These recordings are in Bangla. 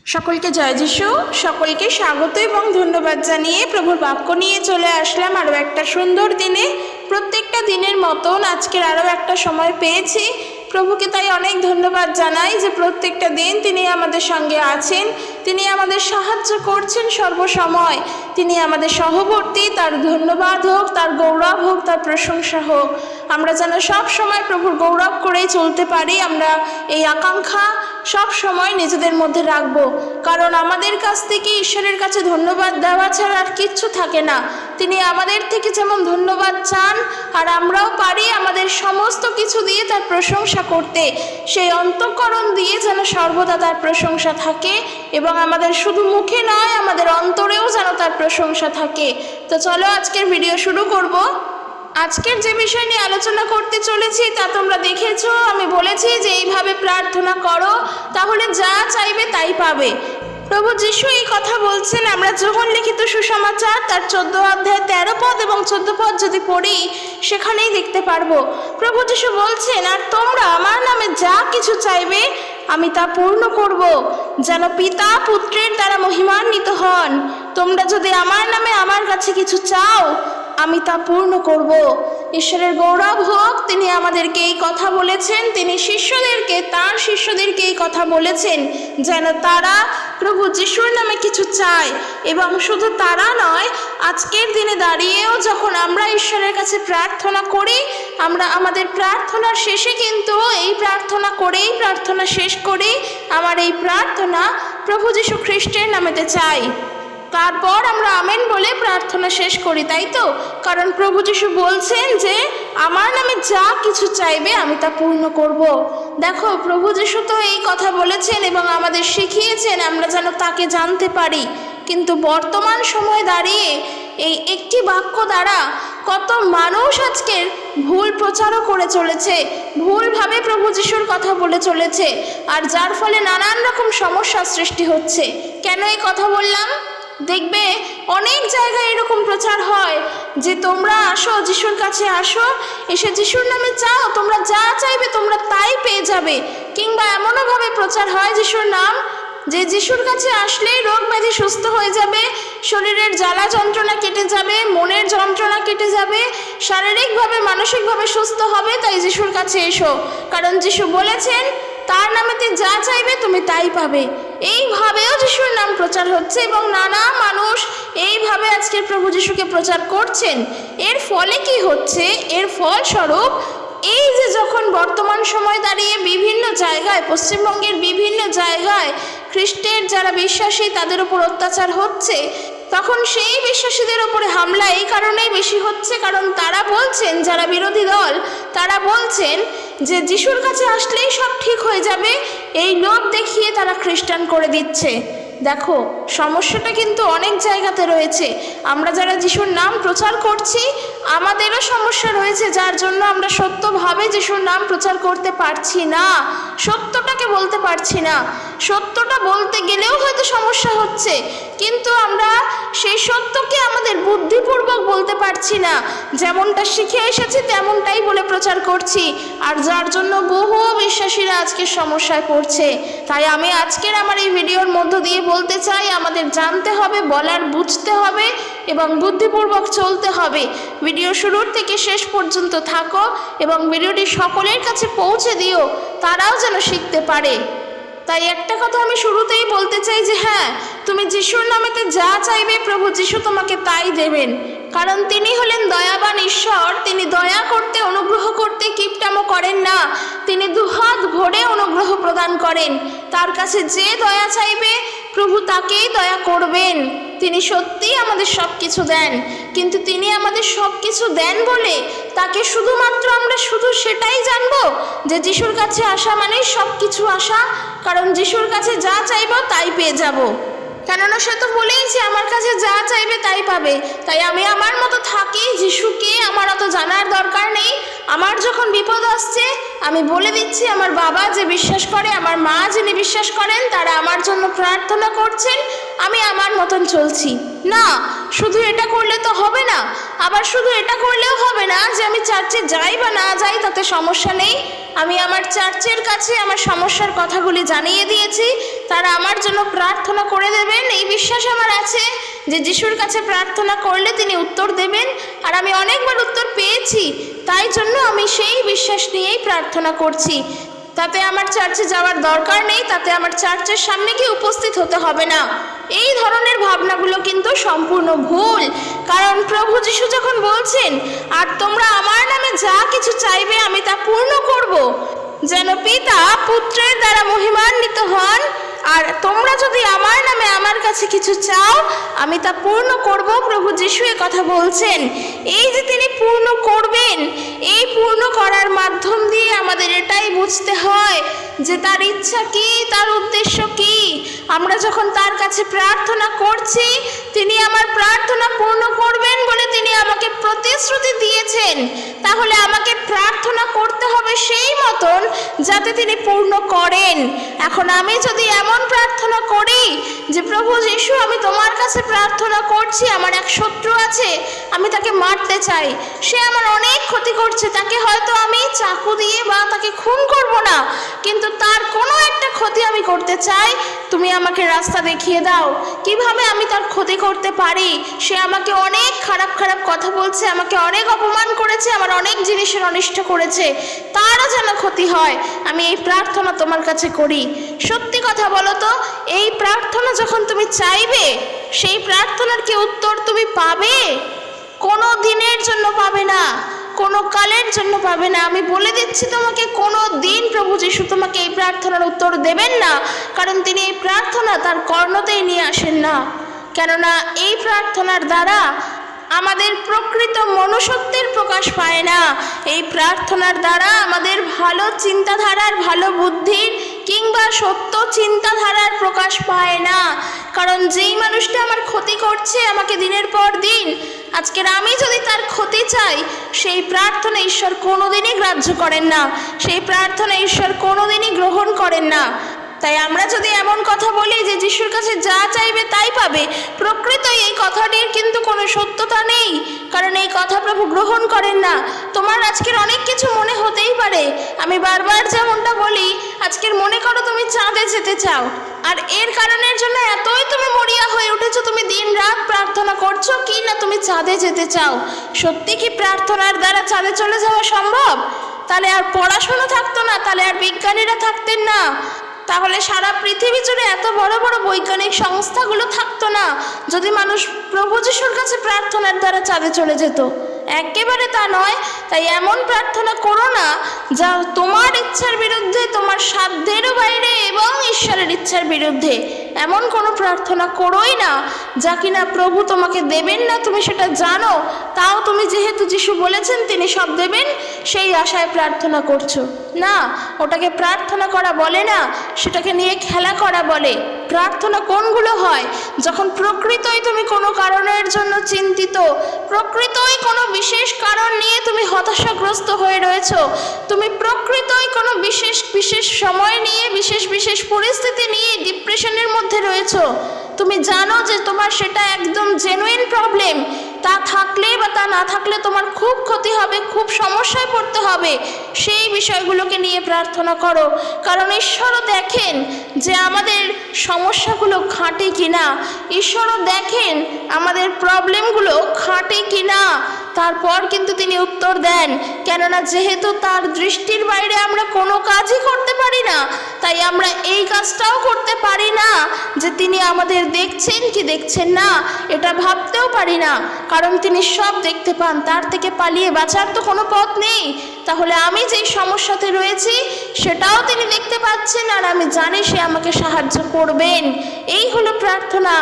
সকলকে জয় যিশু। সকলকে স্বাগত এবং ধন্যবাদ জানিয়ে প্রভুর বাক্য নিয়ে চলে আসলাম আরও একটা সুন্দর দিনে। প্রত্যেকটা দিনের মতন আজকের আরও একটা সময় পেয়েছি। প্রভুকে তাই অনেক ধন্যবাদ জানাই যে প্রত্যেকটা দিন তিনি আমাদের সঙ্গে আছেন, তিনি আমাদের সাহায্য করছেন সর্বসময়। তিনি আমাদের সহবর্তী, তার ধন্যবাদ হোক, তার গৌরব হোক, তার প্রশংসা হোক। আমরা যেন সব সময় প্রভুর গৌরব করেই চলতে পারি, আমরা এই আকাঙ্ক্ষা সব সময় নিজেদের মধ্যে রাখবো। কারণ আমাদের কাছ থেকে ঈশ্বরের কাছে ধন্যবাদ দেওয়া ছাড়া আর কিচ্ছু থাকে না। তিনি আমাদের থেকে যেমন ধন্যবাদ চান, আর আমরাও পারি আমাদের সমস্ত কিছু দিয়ে তার প্রশংসা করতে। সেই অন্তঃকরণ দিয়ে যেন সর্বদা তার প্রশংসা থাকে, এবং আমাদের শুধু মুখে নয়, আমাদের অন্তরেও যেন তার প্রশংসা থাকে। তো চলো আজকের ভিডিও শুরু করব। আজকের যে বিষয় নিয়ে আলোচনা করতে চলেছি তা তোমরা দেখেছো। আমি বলেছি যে এইভাবে প্রার্থনা করো, তাহলে যা চাইবে তাই পাবে। প্রভু যিশু এই কথা বলছেন। আমরা যোহন লিখিত সুসমাচার তার 14 অধ্যায় 13 পদ এবং 14 পদ যদি পড়ি, সেখানেই দেখতে পারবো। প্রভু যিশু বলছেন, আর তোমরা আমার নামে যা কিছু চাইবে আমি তা পূর্ণ করব, যেন পিতা পুত্রের দ্বারা মহিমান্বিত হন। তোমরা যদি আমার নামে আমার কাছে কিছু চাও, আমি তা পূর্ণ করব। ঈশ্বরের গৌরব হোক, তিনি আমাদেরকে এই কথা বলেছেন। তিনি তার শিষ্যদেরকে এই কথা বলেছেন যেন তারা প্রভু যিশুর নামে কিছু চায়। এবং শুধু তারা নয়, আজকের দিনে দাঁড়িয়েও যখন আমরা ঈশ্বরের কাছে প্রার্থনা করি, আমরা আমাদের প্রার্থনার শেষে কিন্তু এই প্রার্থনা করেই, প্রার্থনা শেষ করেই আমার এই প্রার্থনা প্রভু যিশু খ্রিস্টের নামেতে চাই। তারপর আমরা আমেন বলে প্রার্থনা শেষ করি, তাই তো? কারণ প্রভু যিশু বলছেন যে আমার নামে যা কিছু চাইবে আমি তা পূর্ণ করব। দেখো, প্রভু যিশু তো এই কথা বলেছেন এবং আমাদের শিখিয়েছেন আমরা যেন তাকে জানতে পারি। কিন্তু বর্তমান সময়ে দাঁড়িয়ে এই একটি বাক্য দ্বারা কত মানুষ আজকের ভুল প্রচারও করে চলেছে, ভুলভাবে প্রভু যিশুর কথা বলে চলেছে, আর যার ফলে নানান রকম সমস্যার সৃষ্টি হচ্ছে। কেন এই কথা বললাম? দেখবে অনেক জায়গায় এরকম প্রচার হয় যে তোমরা আসো, যিশুর কাছে আসো, এসে যিশুর নামে চাও, তোমরা যা চাইবে তোমরা তাই পেয়ে যাবে। কিংবা এমনওভাবে প্রচার হয় যিশুর নাম, যে যিশুর কাছে আসলেই রোগ ব্যাধি সুস্থ হয়ে যাবে, শরীরের জ্বালা যন্ত্রণা কেটে যাবে, মনের যন্ত্রণা কেটে যাবে, শারীরিকভাবে মানসিকভাবে সুস্থ হবে। তাই যিশুর কাছে এসো, কারণ যিশু বলেছেন তার নামেতে যা চাইবে তুমি তাই পাবে। এইভাবেও যিশুর নাম প্রচার হচ্ছে এবং নানা মানুষ এইভাবে আজকের প্রভু যিশুকে প্রচার করছেন। এর ফলে কি হচ্ছে? এর ফলস্বরূপ এই যে যখন বর্তমান সময় দাঁড়িয়ে বিভিন্ন জায়গায়, পশ্চিমবঙ্গের বিভিন্ন জায়গায় খ্রিস্টের যারা বিশ্বাসী তাদের উপর অত্যাচার হচ্ছে, তখন সেই বিশ্বাসীদের ওপরে হামলা এই কারণেই বেশি হচ্ছে, কারণ তারা বলছেন, যারা বিরোধী দল তারা বলছেন যে যিশুর কাছে আসলেই সব ঠিক হয়ে যাবে। এই লোভ দেখিয়ে তারা খ্রিস্টান করে দিচ্ছে। দেখো, সমস্যাটা কিন্তু অনেক জায়গাতে রয়েছে। আমরা যারা যিশুর নাম প্রচার করছি আমাদেরও সমস্যা রয়েছে, যার জন্য আমরা সত্যভাবে যিশুর নাম প্রচার করতে পারছি না, সত্যটাকে বলতে পারছি না। সত্যটা বলতে গেলেও হয়তো সমস্যা হচ্ছে, কিন্তু আমরা সেই সত্যকে আমাদের বুদ্ধিপূর্বক বলতে পারছি না। যেমনটা শিখে এসেছি তেমনটাই বলে প্রচার করছি, আর যার জন্য বহু বিশ্বাসীরা আজকে সমস্যায় পড়ছে। তাই আমি আজকের আমার এই ভিডিওর মধ্য দিয়ে বলতে চাই, আমাদের জানতে হবে, বলার বুঝতে হবে এবং বুদ্ধিপূর্বক চলতে হবে। ভিডিও শুরুর থেকে শেষ পর্যন্ত থাকো এবং ভিডিওটি সকলের কাছে পৌঁছে দিও, তারাও যেন শিখতে পারে। তাই একটা কথা আমি শুরুতেই বলতে চাই যে হ্যাঁ, তুমি যিশুর নামেতে যা চাইবে প্রভু যিশু তোমাকে তাই দেবেন। কারণ তিনি হলেন দয়াবান ঈশ্বর। তিনি দয়া করতে, অনুগ্রহ করতে কিপটামো করেন না। তিনি দুহাত ভরে অনুগ্রহ প্রদান করেন। তার কাছে যে দয়া চাইবে প্রভু তাকেই দয়া করবেন। তিনি সত্যিই আমাদের সব কিছু দেন, কিন্তু তিনি আমাদের সব কিছু দেন বলে তাকে শুধুমাত্র আমরা শুধু সেটাই জানবো যে যিশুর কাছে আসা মানেই সব কিছু আসা। কারণ যিশুর কাছে যা চাইবো তাই পেয়ে যাব, কেননা সে তো বলেইছে আমার কাছে যা চাইবে তাই পাবে। তাই আমি আমার মতো থাকি, যিশুকে আমার অত জানার দরকার নেই। আমার যখন বিপদ আসছে আমি বলে দিচ্ছি, আমার বাবা যে বিশ্বাস করে, আমার মা যিনি বিশ্বাস করেন, তারা আমার জন্য প্রার্থনা করছেন। আমি আমার মতন চলছি। না, শুধু এটা করলে তো হবে না, আবার শুধু এটা করলেও হবে না যে আমি চার্চে যাই বা না যাই তাতে সমস্যা নেই। আমি আমার চার্চের কাছে আমার সমস্যার কথাগুলি জানিয়ে দিয়েছি, তারা আমার জন্য প্রার্থনা করে দেবেন। এই বিশ্বাস আমার আছে যে যিশুর কাছে প্রার্থনা করলে তিনি উত্তর দেবেন, আর আমি অনেকবার উত্তর পেয়েছি, তাই জন্য আমি সেই বিশ্বাস নিয়েই প্রার্থনা করছি। তাতে আমার চার্চে যাওয়ার দরকার নেই, তাতে আমার চার্চের সামনে গিয়ে উপস্থিত হতে হবে না। এই ধরনের ভাবনাগুলো কিন্তু সম্পূর্ণ ভুল। কারণ প্রভু যিশু যখন বলছেন, আর তোমরা আমার নামে যা কিছু চাইবে আমি তা পূর্ণ করব, যেন পিতা পুত্রের দ্বারা মহিমান্বিত হন, আর তোমরা যদি আমার নামে আমার কাছে কিছু চাও আমি তা পূর্ণ করব। প্রভু যিশু এ কথা বলছেন। এই যে তিনি পূর্ণ করবেন, এই পূর্ণ করার মাধ্যম দিয়ে আমাদের এটাই বুঝতে হয় যে তার ইচ্ছা কি, তার উদ্দেশ্য কি। আমরা যখন তার কাছে প্রার্থনা করছি, তিনি আমার প্রার্থনা পূর্ণ করবেন বলে তিনি আমাকে প্রতিশ্রুতি দিয়েছেন। তাহলে আমাকে প্রার্থনা করতে হবে সেই মতন যাতে তিনি পূর্ণ করেন। এখন আমি যদি এমন প্রার্থনা করি যে প্রভু যিশু আমি তোমার কাছে প্রার্থনা করছি, আমার এক শত্রু আছে, আমি তাকে মারতে চাই, সে আমার অনেক ক্ষতি করছে, তাকে হয়তো আমি চাকু দিয়ে বা তাকে খুন করব না, কিন্তু তার কোনো একটা ক্ষতি আমি করতে চাই, তুমি আমাকে রাস্তা দেখিয়ে দাও কিভাবে আমি তার ক্ষতি করতে পারি। সে আমাকে অনেক খারাপ খারাপ কথা বলছে, আমাকে অনেক অপমান করেছে, আমার অনেক জিনিসের অনিষ্ট করেছে, তারও যেন ক্ষতি হয়। আমি এই প্রার্থনা তোমার কাছে করি। সত্যি কথা বলো তো, এই প্রার্থনা যখন তুমি চাইবে, সেই প্রার্থনার কি উত্তর তুমি পাবে? কোনো দিনের জন্য পাবে না, কোনো কালের জন্য পাবে না। আমি বলে দিচ্ছি তোমাকে, কোনো দিন প্রভু যিশু তোমাকে এই প্রার্থনার উত্তর দেবেন না, কারণ তিনি এই প্রার্থনা তার কর্ণতেই নিয়ে আসেন না। কেননা এই প্রার্থনার দ্বারা আমাদের প্রকৃত মনুষ্যত্বের প্রকাশ পায় না। এই প্রার্থনার দ্বারা আমাদের ভালো চিন্তাধারার, ভালো বুদ্ধির কিংবা সত্য চিন্তাধারার প্রকাশ পায় না। কারণ যেই মানুষটা আমার ক্ষতি করছে আমাকে দিনের পর দিন, আজকের আমি যদি তার ক্ষতি চাই, সেই প্রার্থনা ঈশ্বর কোনোদিনই গ্রাহ্য করেন না, সেই প্রার্থনা ঈশ্বর কোনোদিনই গ্রহণ করেন না। তাই আমরা যদি এমন কথা বলি যে যিশুর কাছে যা চাইবে তাই পাবে, প্রকৃতই এই কথাটির কিন্তু কোনো সত্যতা নেই, কারণ এই কথা প্রভু গ্রহণ করেন না। তোমার আজকের অনেক কিছু মনে হতেই পারে, আমি বারবার যেমনটা বলি, আজকের মনে করো তুমি চাঁদে যেতে চাও, আর এর কারণের জন্য এতই তুমি মরিয়া হয়ে উঠেছো, তুমি দিন রাত প্রার্থনা করছো কি না তুমি চাঁদে যেতে চাও। সত্যি কি প্রার্থনার দ্বারা চাঁদে চলে যাওয়া সম্ভব? তাহলে আর পড়াশোনা থাকতো না, তাহলে আর বিজ্ঞানীরা থাকতেন না, তাহলে সারা পৃথিবী জুড়ে এত বড় বড় বৈজ্ঞানিক সংস্থাগুলো থাকতো না, যদি মানুষ প্রভু যিশুর কাছে প্রার্থনার দ্বারা চাঁদে চলে যেত। একেবারে তা নয়। তাই এমন প্রার্থনা করো না যা তোমার ইচ্ছার বিরুদ্ধে, তোমার সাধ্যেরও বাইরে এবং ঈশ্বরের ইচ্ছার বিরুদ্ধে। এমন কোনো প্রার্থনা করোই না যা কিনা প্রভু তোমাকে দেবেন না, তুমি সেটা জানো, তাও তুমি যেহেতু যিশু বলেছেন তিনি সব দেবেন সেই আশায় প্রার্থনা করছো। না, ওটাকে প্রার্থনা করা বলে না, সেটাকে নিয়ে খেলা করা বলে। প্রার্থনা কোনগুলো হয়? যখন প্রকৃতই তুমি কোনো কারণের জন্য চিন্তিত, প্রকৃতই কোনো বিশেষ কারণ নিয়ে তুমি হতাশাগ্রস্ত হয়ে রয়েছো, তুমি প্রকৃতই কোনো বিশেষ সময় নিয়ে, বিশেষ পরিস্থিতি নিয়ে ডিপ্রেশনের মধ্যে রয়েছো, তুমি জানো যে তোমার সেটা একদম জেনুইন প্রবলেম, তা থাকলে বা তা না থাকলে তোমার খুব ক্ষতি হবে, খুব সমস্যায় পড়তে হবে, সেই বিষয়গুলোকে নিয়ে প্রার্থনা করো। কারণ ঈশ্বরও দেখেন যে আমাদের সমস্যাগুলো খাঁটে কিনা, ঈশ্বরও দেখেন আমাদের প্রবলেমগুলো খাঁটে কিনা, তারপর কিন্তু তিনি উত্তর দেন। কেননা যেহেতু তার দৃষ্টির বাইরে আমরা কোনো কাজই করতে পারি না, তাই আমরা এই কাজটাও করতে পারি না যে তিনি আমাদের দেখছেন কি দেখছেন না, এটা ভাবতেও পারি না, কারণ তিনি সব দেখতে পান, তার থেকে পালিয়ে বাঁচার তো কোনো পথ নেই। তাহলে আমি যেই সমস্যাতে রয়েছি সেটাও তিনি দেখতে পাচ্ছেন, আর আমি জানি সে আমাকে সাহায্য করবেন। এই হলো প্রার্থনা।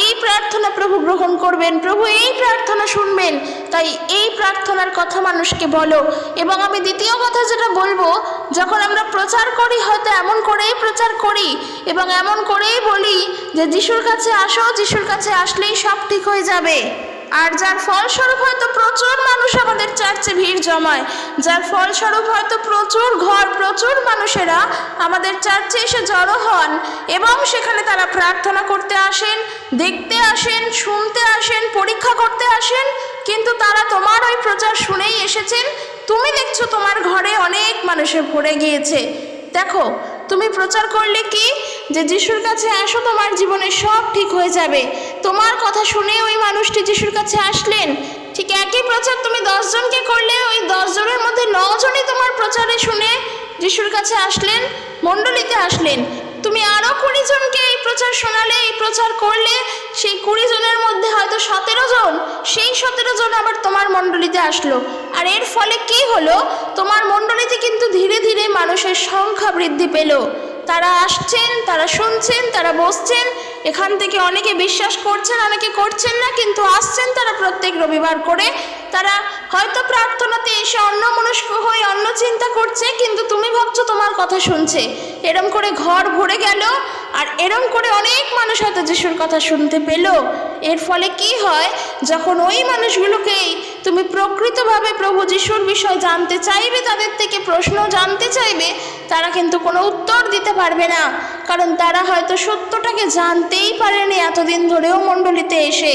এই প্রার্থনা প্রভু গ্রহণ করবেন, প্রভু এই প্রার্থনা শুনবেন। তাই এই প্রার্থনার কথা মানুষকে বলো। এবং আমি দ্বিতীয় কথা যেটা বলবো, যখন আমরা প্রচার করি হয়তো এমন করেই প্রচার করি এবং এমন করেই বলি যে যিশুর কাছে আসো, যিশুর কাছে আসলেই সব ঠিক হয়ে যাবে। আর যার ফলস্বরূপ হয়তো প্রচুর মানুষ আমাদের চার্চে ভিড় জমায়, যার ফলস্বরূপ হয়তো প্রচুর মানুষেরা আমাদের চার্চে এসে জড়ো হন এবং সেখানে তারা প্রার্থনা করতে আসেন, দেখতে আসেন, শুনতে আসেন, পরীক্ষা করতে আসেন, কিন্তু তারা তোমার ওই প্রচার শুনেই এসেছেন। তুমি দেখছো তোমার ঘরে অনেক মানুষে ভরে গিয়েছে। দেখো, তুমি প্রচার করলে কি যে যিশুর কাছে আসো, তোমার জীবনে সব ঠিক হয়ে যাবে। তোমার কথা শুনে ওই মানুষটি যিশুর কাছে আসলেন। ঠিক একই প্রচার তুমি 10 জনকে করলে, ওই 10 জনের মধ্যে 9 জনই তোমার প্রচারে শুনে যিশুর কাছে আসলেন, মণ্ডলীতে আসলেন। তুমি আরও 20 জনকে এই প্রচার শোনালে, এই প্রচার করলে, সেই 20 জনের মধ্যে হয়তো 17 জন, সেই 17 জন আবার তোমার মণ্ডলীতে আসলো। আর এর ফলে কি হলো? তোমার মণ্ডলীতে কিন্তু ধীরে ধীরে মানুষের সংখ্যা বৃদ্ধি পেল। তারা আসছেন, তারা শুনছেন, তারা বসছেন। এখান থেকে অনেকে বিশ্বাস করছেন, অনেকে করছেন না, কিন্তু আসছেন তারা প্রত্যেক রবিবার করে। তারা হয়তো প্রার্থনাতে এসে অন্যমনস্ক হয়ে অন্য চিন্তা করছে, কিন্তু তুমি ভাবছো তোমার কথা শুনছে। এরম করে ঘর ভরে গেল, আর এরম করে অনেক মানুষ হয়তো যিশুর কথা শুনতে পেল। এর ফলে কি হয়? যখন ওই মানুষগুলোকেই তুমি প্রকৃতভাবে প্রভু যিশুর বিষয় জানতে চাইবে, তাদের থেকে প্রশ্ন জানতে চাইবে, তারা কিন্তু কোনো উত্তর দিতে পারবে না, কারণ তারা হয়তো সত্যটাকে জানতেই পারেনি এতদিন ধরেও মণ্ডলীতে এসে।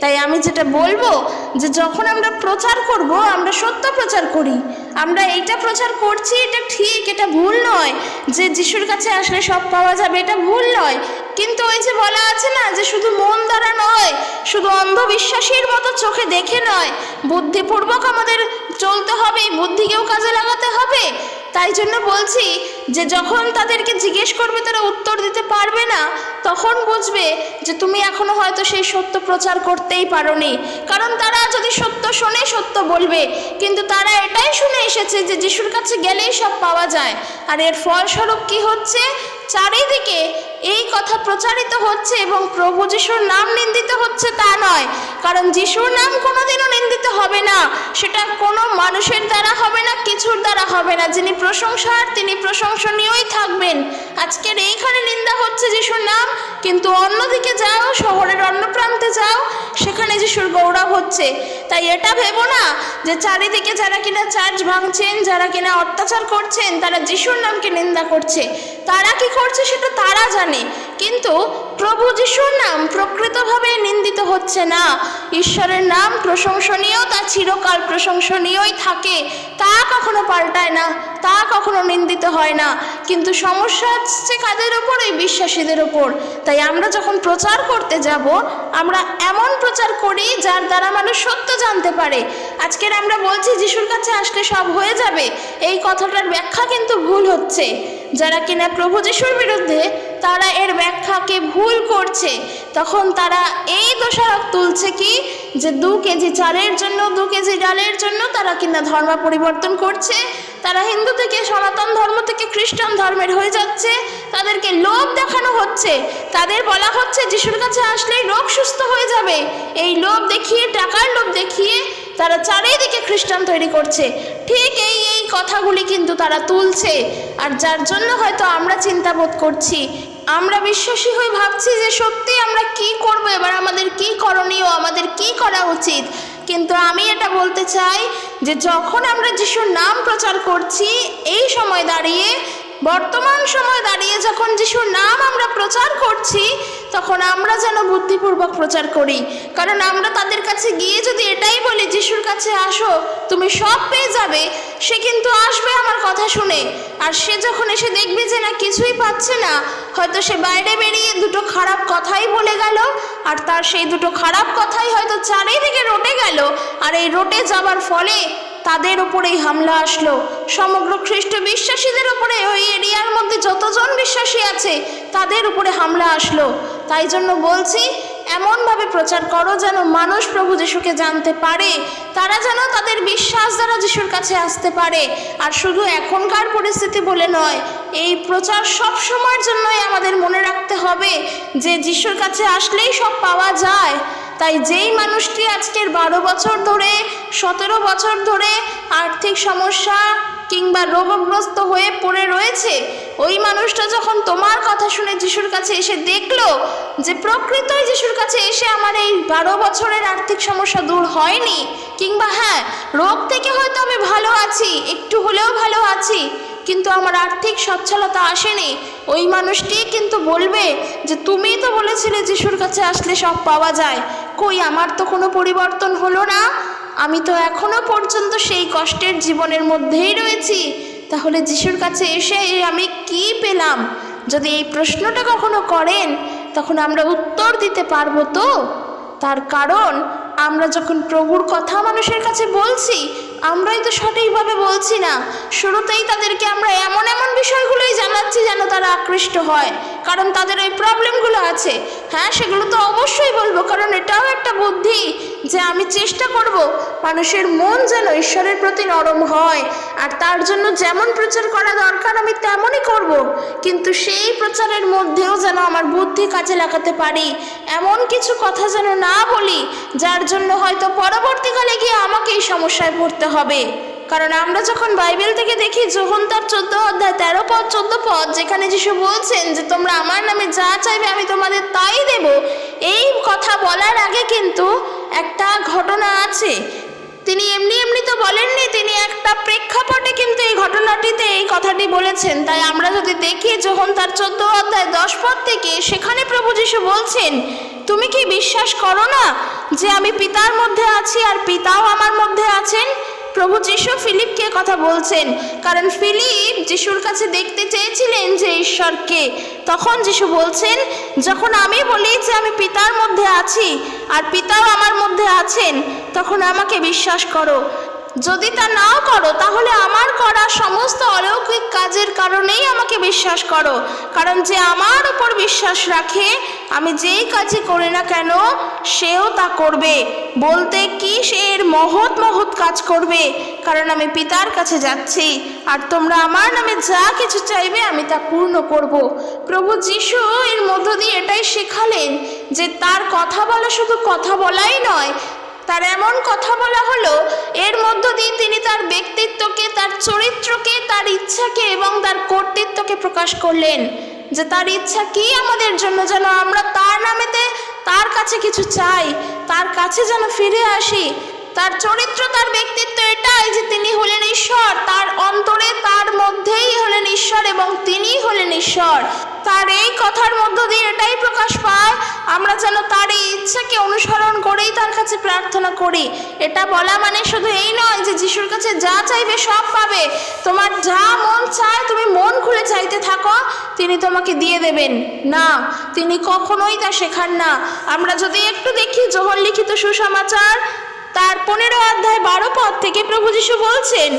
তাই আমি যেটা বলবো, যে যখন আমরা প্রচার করব, আমরা সত্য প্রচার করি। আমরা এইটা প্রচার করছি, এটা ঠিক, এটা ভুল নয় যে যিশুর কাছে আসলে সব পাওয়া যাবে, এটা ভুল নয়। কিন্তু ওই যে বলা আছে না, যে শুধু মন দ্বারা নয়, শুধু অন্ধবিশ্বাসীর মতো চোখে দেখে নয়, বুদ্ধিপূর্বক আমাদের চলতে হবে, বুদ্ধিকেও কাজে লাগাতে হবে। তাই জন্য বলছি যে যখন তাদেরকে জিজ্ঞেস করবে, তারা উত্তর দিতে পারবে না, তখন বুঝবে যে তুমি এখনো হয়তো সেই সত্য প্রচার করতেই পারোনি। কারণ তারা যদি সত্য শোনে, সত্য বলবে, কিন্তু তারা এটাই শুনে এসেছে যে যিশুর কাছে গেলেই সব পাওয়া যায়। আর এর ফলস্বরূপ কি হচ্ছে? চারিদিকে এই কথা প্রচারিত হচ্ছে এবং প্রভু যিশুর নাম নিন্দিত হচ্ছে তা নয়, কারণ যিশুর নাম কোনোদিনও নিন্দিত হবে না। সেটা কোনো মানুষের দ্বারা হবে না, কিছুর দ্বারা হবে না। যিনি প্রশংসার, তিনি প্রশংসনীয়ই থাকবেন। আজকের এইখানে নিন্দা হচ্ছে যিশুর নাম, কিন্তু অন্যদিকে যাও, শহরের অন্য প্রান্তে যাও, সেখানে যিশুর গৌরব হচ্ছে। তাই এটা ভেবো না যে চারিদিকে যারা কিনা চার্চ ভাঙছেন, যারা কিনা অত্যাচার করছেন, তারা যিশুর নামকে নিন্দা করছে। তারা কি করছে সেটা তারা জানে, কিন্তু প্রভু যিশুর নাম প্রকৃতভাবে নিন্দিত হচ্ছে না। ঈশ্বরের নাম প্রশংসনীয়, তা চিরকাল প্রশংসনীয়ই থাকে, তা কখনো পাল্টায় না, তা কখনো নিন্দিত হয় না। কিন্তু সমস্যা হচ্ছে কাদের ওপর? এই বিশ্বাসীদের ওপর। তাই আমরা যখন প্রচার করতে যাব, আমরা এমন প্রচার করি যার দ্বারা মানুষ সত্য জানতে পারে। আজকের আমরা বলছি যিশুর কাছে আসলে সব হয়ে যাবে, এই কথাটার ব্যাখ্যা কিন্তু ভুল হচ্ছে। যারা কিনা প্রভু যিশুর বিরুদ্ধে, তারা এর ব্যাখ্যাকে ভুল করছে। তখন তারা এই দোষারোপ তুলছে কি, যে 2 কেজি চালের জন্য, 2 কেজি ডালের জন্য তারা কিনা ধর্ম পরিবর্তন করছে, তারা হিন্দু থেকে, সনাতন ধর্ম থেকে খ্রিস্টান ধর্মের হয়ে যাচ্ছে। তাদেরকে লোভ দেখানো হচ্ছে, তাদের বলা হচ্ছে যিশুর কাছে আসলেই রোগ সুস্থ হয়ে যাবে। এই লোভ দেখিয়ে, টাকার লোভ দেখিয়ে তারা চারিদিকে খ্রিস্টান তৈরি করছে। ঠিক এই কথাগুলি কিন্তু তারা তুলছে। আর যার জন্য হয়তো আমরা চিন্তাবোধ করছি, আমরা বিশ্বাসী হয়ে ভাবছি যে সত্যি আমরা কি করব, এবার আমাদের কি করণীয়, আমাদের কি করা উচিত। কিন্তু আমি এটা বলতে চাই যে যখন আমরা যিশুর নাম প্রচার করছি, এই সময় দাঁড়িয়ে, বর্তমান সময় দাঁড়িয়ে যখন যিশুর নাম আমরা প্রচার করছি, তখন আমরা যেন বুদ্ধিপূর্বক প্রচার করি। কারণ আমরা তাদের কাছে গিয়ে যদি এটাই বলি যিশুর কাছে আসো, তুমি সব পেয়ে যাবে, সে কিন্তু আসবে আমার কথা শুনে। আর সে যখন এসে দেখবে যে না, কিছুই পাচ্ছে না, হয়তো সে বাইরে বেরিয়ে 2টো খারাপ কথাই বলে গেল, আর তার সেই 2টো খারাপ কথাই হয়তো চারিদিকে রটে গেল। আর এই রটে যাবার ফলে তাদের উপরেই হামলা আসলো, সমগ্র খ্রিস্ট বিশ্বাসীদের উপরে, ওই এরিয়ার মধ্যে যতজন বিশ্বাসী আছে তাদের উপরে হামলা আসলো। তাই জন্য বলছি, এমনভাবে প্রচার করো যেন মানুষ প্রভু যিশুকে জানতে পারে, তারা যেন তাদের বিশ্বাস দ্বারা যিশুর কাছে আসতে পারে। আর শুধু এখনকার পরিস্থিতি বলে নয়, এই প্রচার সব সময়ের জন্যই আমাদের মনে রাখতে হবে যে যিশুর কাছে আসলেই সব পাওয়া যায়। তাই যেই মানুষটি আজকের 12 বছর ধরে, 17 বছর ধরে আর্থিক সমস্যা, কিংবা রোগগ্রস্ত হয়ে পড়ে রয়েছে, ওই মানুষটা যখন তোমার কথা শুনে যিশুর কাছে এসে দেখলো যে প্রকৃতই যিশুর কাছে এসে আমার এই 12 বছরের আর্থিক সমস্যা দূর হয়নি, কিংবা হ্যাঁ রোগ থেকে হয়তো আমি ভালো আছি, একটু হলেও ভালো আছি, কিন্তু আমার আর্থিক সচ্ছলতা আসেনি, ওই মানুষটি কিন্তু বলবে যে তুমিই তো বলেছিলে যিশুর কাছে আসলে সব পাওয়া যায়, কই আমার তো কোনো পরিবর্তন হলো না, আমি তো এখনো পর্যন্ত সেই কষ্টের জীবনের মধ্যেই রয়েছি, তাহলে যিশুর কাছে এসে আমি কি পেলাম? যদি এই প্রশ্নটা কখনো করেন তখন আমরা উত্তর দিতে পারবো তো? তার কারণ আমরা যখন প্রভুর কথা মানুষের কাছে বলছি, আমরাই তো সঠিকভাবে বলছি না। শুরুতেই তাদেরকে আমরা এমন এমন বিষয়গুলোই জানাচ্ছি যেন তারা আকৃষ্ট হয়, কারণ তাদের ওই প্রবলেমগুলো আছে। হ্যাঁ, সেগুলো তো অবশ্যই বলবো, কারণ এটাও একটা বুদ্ধি যে আমি চেষ্টা করব মানুষের মন যেন ঈশ্বরের প্রতি নরম হয়, আর তার জন্য যেমন প্রচার করা দরকার আমি তেমনই করব, কিন্তু সেই প্রচারের মধ্যেও যেন আমার বুদ্ধি কাজে লাগাতে পারি, এমন কিছু কথা যেন না বলি যার জন্য হয়তো পরবর্তীকালে গিয়ে আমাকে এই সমস্যায় পড়তে হবে। কারণ আমরা যখন বাইবেল থেকে দেখি যোহন তার 14 অধ্যায় 13 পদ 14 পদ, যেখানে যিশু বলছেন যে তোমরা আমার নামে যা চাইবে আমি তোমাদের তাই দেব, এই কথা বলার আগে কিন্তু একটা ঘটনা আছে। তিনি এমনি এমনি তো বলেননি, তিনি একটা প্রেক্ষাপটে কিন্তু এই ঘটনাটিতে এই কথাটি বলেছেন। তাই আমরা যদি দেখি যোহন তার 14 অধ্যায় 10 পদ থেকে, সেখানে প্রভু যিশু বলছেন, তুমি কি বিশ্বাস করো না যে আমি পিতার মধ্যে আছি আর পিতাও আমার মধ্যে আছেন? প্রভু যিশু ফিলিপকে কথা বলছেন, কারণ ফিলিপ যিশুর কাছে দেখতে চেয়েছিলেন যে ঈশ্বরকে। তখন যিশু বলছেন, যখন আমি বলি যে আমি পিতার মধ্যে আছি আর পিতাও আমার মধ্যে আছেন, তখন আমাকে বিশ্বাস করো। যদি তা নাও করো তাহলে আমার করা সমস্ত অলৌকিক কাজের কারণেই আমাকে বিশ্বাস করো, কারণ যে আমার উপর বিশ্বাস রাখে আমি যেই কাজই করি না কেন সেও তা করবে। বলতে কি, সে এর মহৎ মহৎ কাজ করবে, কারণ আমি পিতার কাছে যাচ্ছি, আর তোমরা আমার নামে যা কিছু চাইবে আমি তা পূর্ণ করব। প্রভু যিশু এর মধ্য দিয়ে এটাই শেখালেন যে তার কথা বলা শুধু কথা বলাই নয়, তার এমন কথা বলা হলো এর মধ্য দিয়ে তিনি তার ব্যক্তিত্বকে, তার চরিত্রকে, তার ইচ্ছাকে এবং তার কর্তৃত্বকে প্রকাশ করলেন। যে তার ইচ্ছা কি আমাদের জন্য, যেন আমরা তার নামেতে তার কাছে কিছু চাই, তার কাছে যেন ফিরে আসি। তার চরিত্র, তার ব্যক্তিত্ব এটাই যে তিনি হলেন ঈশ্বর, তার অন্তরে তার মধ্যেই হলেন ঈশ্বর এবং তিনিই হলেন ঈশ্বর। তার এই কথার মধ্য দিয়ে এটাই প্রকাশ পায় আমরা যেন তার এই ইচ্ছাকে অনুসরণ করেই তার কাছে প্রার্থনা করি। এটা বলা মানে শুধু এই নয় যে যিশুর কাছে যা চাইবে সব পাবে, তোমার যা মন চায় তুমি মন খুলে চাইতে থাকো, তিনি তোমাকে দিয়ে দেবেন না, তিনি কখনোই তা শেখান না। আমরা যদি একটু দেখি যোহন লিখিত সুসমাচার তার 15 অধ্যায় 12 পদ থেকে প্রভু যিশু বলছেন,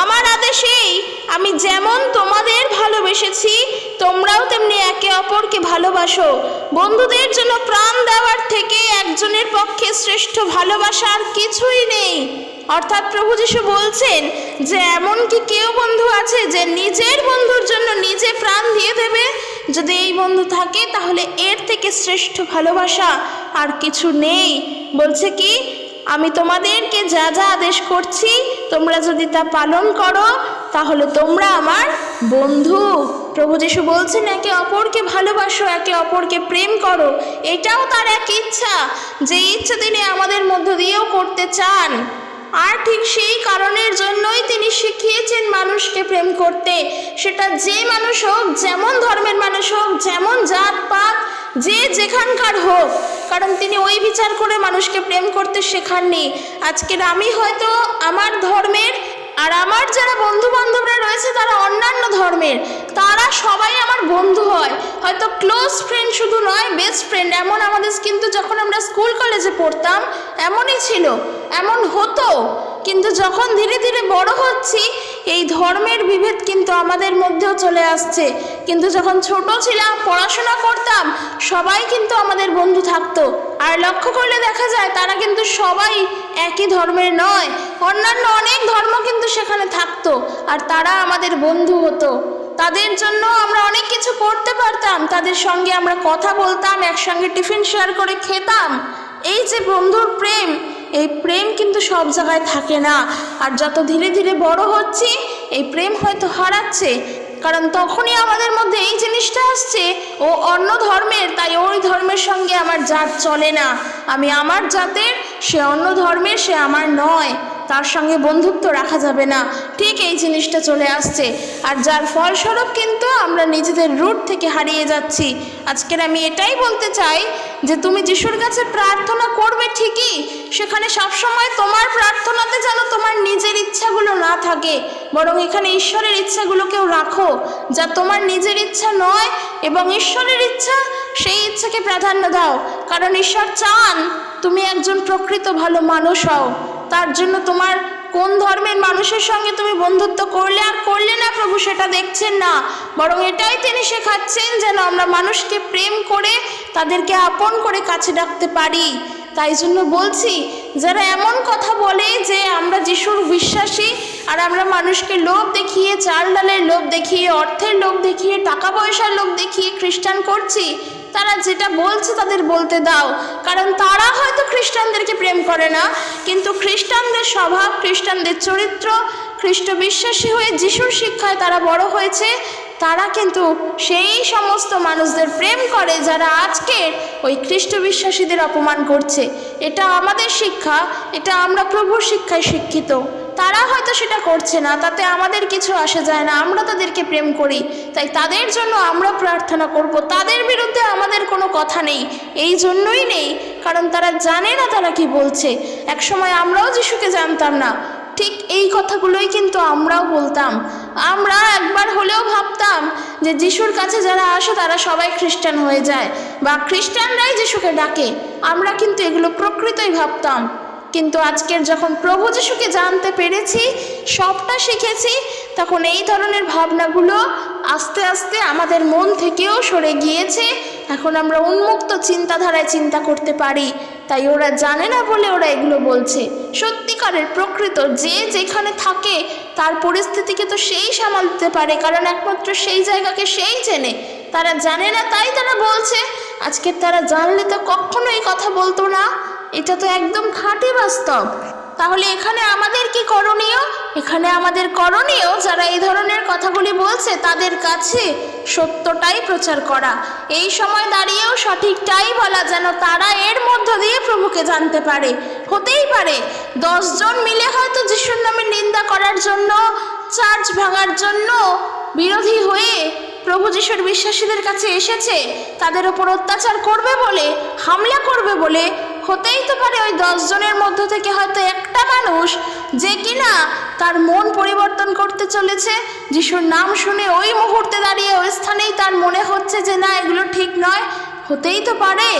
আমার আদেশ এই, আমি যেমন তোমাদের ভালোবেসেছি তোমরাও তেমনি একে অপরকে ভালোবাসো। বন্ধুদের জন্য প্রাণ দেওয়ার থেকে একজনের পক্ষে শ্রেষ্ঠ ভালোবাসা আর কিছুই নেই। অর্থাৎ প্রভু যিশু বলছেন যে এমন কি কেউ বন্ধু আছে যে নিজের বন্ধুর জন্য নিজে প্রাণ দিয়ে দেবে? যদি এই বন্ধু থাকে তাহলে এর থেকে শ্রেষ্ঠ ভালোবাসা আর কিছু নেই। বলছে কি, আমি তোমাদেরকে যা যা আদেশ করছি তোমরা যদি তা পালন করো তাহলে তোমরা আমার বন্ধু। প্রভু যিশু বলছেন একে অপরকে ভালোবাসো, একে অপরকে প্রেম করো। এটাও তার এক ইচ্ছা, যে ইচ্ছা তিনি আমাদের মধ্য দিয়েও করতে চান। আর ঠিক সেই কারণের জন্যই তিনি শিখিয়েছেন মানুষকে প্রেম করতে, সেটা যে মানুষ হোক, যেমন ধর্মের মানুষ হোক, যেমন জাত পাত, যে যেখানকার হোক, কারণ তিনি ওই বিচার করে মানুষকে প্রেম করতে শেখাননি। আজকের আমি হয়তো আমার ধর্মের, আর আমার যারা বন্ধু বান্ধবরা রয়েছে তারা অন্যান্য ধর্মের, তারা সবাই আমার বন্ধু হয়, হয়তো ক্লোজ ফ্রেন্ড শুধু নয়, বেস্ট ফ্রেন্ড। এমন আমাদের কিন্তু যখন আমরা স্কুল কলেজে পড়তাম এমনই ছিল, এমন হতো। কিন্তু যখন ধীরে ধীরে বড় হচ্ছি এই ধর্মের বিভেদ কিন্তু আমাদের মধ্যেও চলে আসছে। কিন্তু যখন ছোট ছিলাম, পড়াশোনা করতাম, সবাই কিন্তু আমাদের বন্ধু থাকতো। আর লক্ষ্য করলে দেখা যায় তারা কিন্তু সবাই একই ধর্মের নয়, অন্যান্য অনেক ধর্ম কিন্তু সেখানে থাকতো, আর তারা আমাদের বন্ধু হতো। তাদের জন্য আমরা অনেক কিছু করতে পারতাম, তাদের সঙ্গে আমরা কথা বলতাম, একসঙ্গে টিফিন শেয়ার করে খেতাম। এই যে বন্ধুর প্রেম, এই প্রেম কিন্তু সব জায়গায় থাকে না। আর যত ধীরে ধীরে বড় হচ্ছি এই প্রেম হয়তো হারাচ্ছে, কারণ তখনই আমাদের মধ্যে এই জিনিসটা আসছে, ও অন্য ধর্মের, তাই ওই ধর্মের সঙ্গে আমার জাত চলে না, আমি আমার জাতের, সে অন্য ধর্মের, সে আমার নয়, তার সঙ্গে বন্ধুত্ব রাখা যাবে না, ঠিক এই জিনিসটা চলে আসছে। আর যার ফলস্বরূপ কিন্তু আমরা নিজেদের রুট থেকে হারিয়ে যাচ্ছি। আজকের আমি এটাই বলতে চাই যে তুমি যিশুর কাছে প্রার্থনা করবে ঠিকই, সেখানে সবসময় তোমার প্রার্থনাতে যেন তোমার নিজের ইচ্ছাগুলো না থাকে, বরং এখানে ঈশ্বরের ইচ্ছাগুলোকেও রাখো, যা তোমার নিজের ইচ্ছা নয় এবং ঈশ্বরের ইচ্ছা, সেই ইচ্ছাকে প্রাধান্য দাও। কারণ ঈশ্বর চান তুমি একজন প্রকৃত ভালো মানুষ হও। তার জন্য তোমার কোন ধর্মের মানুষের সঙ্গে তুমি বন্ধুত্ব করলে আর করলে না প্রভু সেটা দেখছেন না, বরং এটাই তিনি শেখাচ্ছেন যেন আমরা মানুষকে প্রেম করে তাদেরকে আপন করে কাছে ডাকতে পারি। তাই জন্য বলছি, যারা এমন কথা বলে যে আমরা যিশুর বিশ্বাসী আর আমরা মানুষকে লোভ দেখিয়ে, চাল ডালের লোভ দেখিয়ে, অর্থের লোভ দেখিয়ে, টাকা পয়সার লোভ দেখিয়ে খ্রিস্টান করছি, তারা যেটা বলছে তাদের বলতে দাও। কারণ তারা হয়তো খ্রিস্টানদেরকে প্রেম করে না, কিন্তু খ্রিস্টানদের স্বভাব, খ্রিস্টানদের চরিত্র, খ্রিস্ট বিশ্বাসী হয়ে যিশুর শিক্ষায় তারা বড় হয়েছে, তারা কিন্তু সেই সমস্ত মানুষদের প্রেম করে যারা আজকে ওই খ্রিস্ট বিশ্বাসীদের অপমান করছে। এটা আমাদের শিক্ষা, এটা আমরা প্রভুর শিক্ষায় শিক্ষিত। তারা হয়তো সেটা করছে না, তাতে আমাদের কিছু আসে যায় না, আমরা তাদেরকে প্রেম করি, তাই তাদের জন্য আমরা প্রার্থনা করব। তাদের বিরুদ্ধে আমাদের কোনো কথা নেই, এই জন্যই নেই কারণ তারা জানে না তারা কি বলছে। একসময় আমরাও যিশুকে জানতাম না, ঠিক এই কথাগুলোই কিন্তু আমরাও বলতাম। আমরা একবার হলেও ভাবতাম যে যিশুর কাছে যারা আসে তারা সবাই খ্রিস্টান হয়ে যায় বা খ্রিস্টানরাই যিশুকে ডাকে, আমরা কিন্তু এগুলো প্রকৃতই ভাবতাম। কিন্তু আজকের যখন প্রভু যিশুকে জানতে পেরেছি, সবটা শিখেছি, তখন এই ধরনের ভাবনাগুলো আস্তে আস্তে আমাদের মন থেকেও সরে গিয়েছে। এখন আমরা উন্মুক্ত চিন্তাধারায় চিন্তা করতে পারি। তাই ওরা জানে না বলে ওরা এগুলো বলছে। সত্যিকারের প্রকৃত যে যেখানে থাকে তার পরিস্থিতিকে তো সেই সামালতে পারে, কারণ একমাত্র সেই জায়গাকে সেই চেনে। তারা জানে না তাই তারা বলছে। আজকে তারা জানলে তো কখনো এই কথা বলতো না। এটা তো একদম খাঁটি বাস্তব। তাহলে এখানে আমাদের কি করণীয়? এখানে আমাদের করণীয় যারা এই ধরনের কথাগুলি বলছে তাদের কাছে সত্যটাই প্রচার করা, এই সময় দাঁড়িয়েও সঠিকটাই বলা, যেন তারা এর মধ্য দিয়ে প্রভুকে জানতে পারে। হতেই পারে 10 জন মিলে হয়তো যিশুর নামে নিন্দা করার জন্য, চার্চ ভাঙার জন্য বিরোধী হয়ে প্রভু যিশুর বিশ্বাসীদের কাছে এসেছে, তাদের ওপর অত্যাচার করবে বলে, হামলা করবে বলে। হতেই তো পারে ওই 10 জনের মধ্য থেকে হয়তো একটা মানুষ যে কিনা তার মন পরিবর্তন করতে চলেছে, যিশুর নাম শুনে ওই মুহূর্তে দাঁড়িয়ে ওই স্থানেই তার মনে হচ্ছে যে না, এগুলো ঠিক নয়। হতেই তো পারে।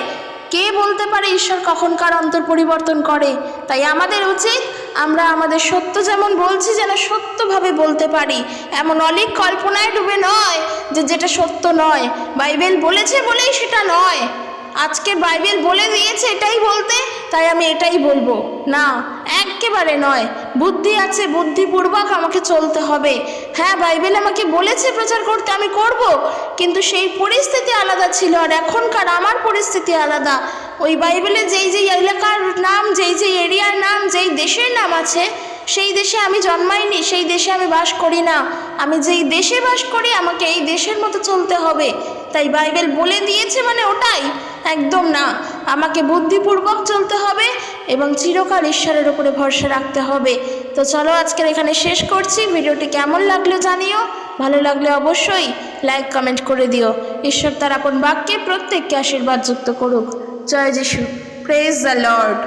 কে বলতে পারে ঈশ্বর কখন কার অন্তর পরিবর্তন করে? তাই আমাদের উচিত আমরা আমাদের সত্য যেমন বলছি যেন সত্যভাবে বলতে পারি, এমন অলিক কল্পনায় ডুবে নয় যে যেটা সত্য নয়। বাইবেল বলেছে বলেই সেটা নয়, আজকে বাইবেল বলে দিয়েছে এটাই বলতে, তাই আমি এটাই বলবো না, একেবারে নয়। বুদ্ধি আছে, বুদ্ধিপূর্বক আমাকে চলতে হবে। হ্যাঁ, বাইবেল আমাকে বলেছে প্রচার করতে, আমি করব, কিন্তু সেই পরিস্থিতি আলাদা ছিল আর এখনকার আমার পরিস্থিতি আলাদা। ওই বাইবেলে যেই যেই এলাকার নাম, যেই যেই এরিয়ার নাম, যেই দেশের নাম আছে, সেই দেশে আমি জন্মাইনি, সেই দেশে আমি বাস করি না। আমি যেই দেশে বাস করি আমাকে এই দেশের মতো চলতে হবে। তাই বাইবেল বলে দিয়েছে মানে ওটাই, একদম না। আমাকে বুদ্ধিপূর্বক চলতে হবে এবং চিরকাল ঈশ্বরের উপরে ভরসা রাখতে হবে। তো চলো আজকের এখানে শেষ করছি। ভিডিওটি কেমন লাগলো জানিও, ভালো লাগলে অবশ্যই লাইক কমেন্ট করে দিও। ঈশ্বর তার আপন বাক্যে প্রত্যেককে আশীর্বাদ যুক্ত করুক। জয় যিশু। Praise the Lord.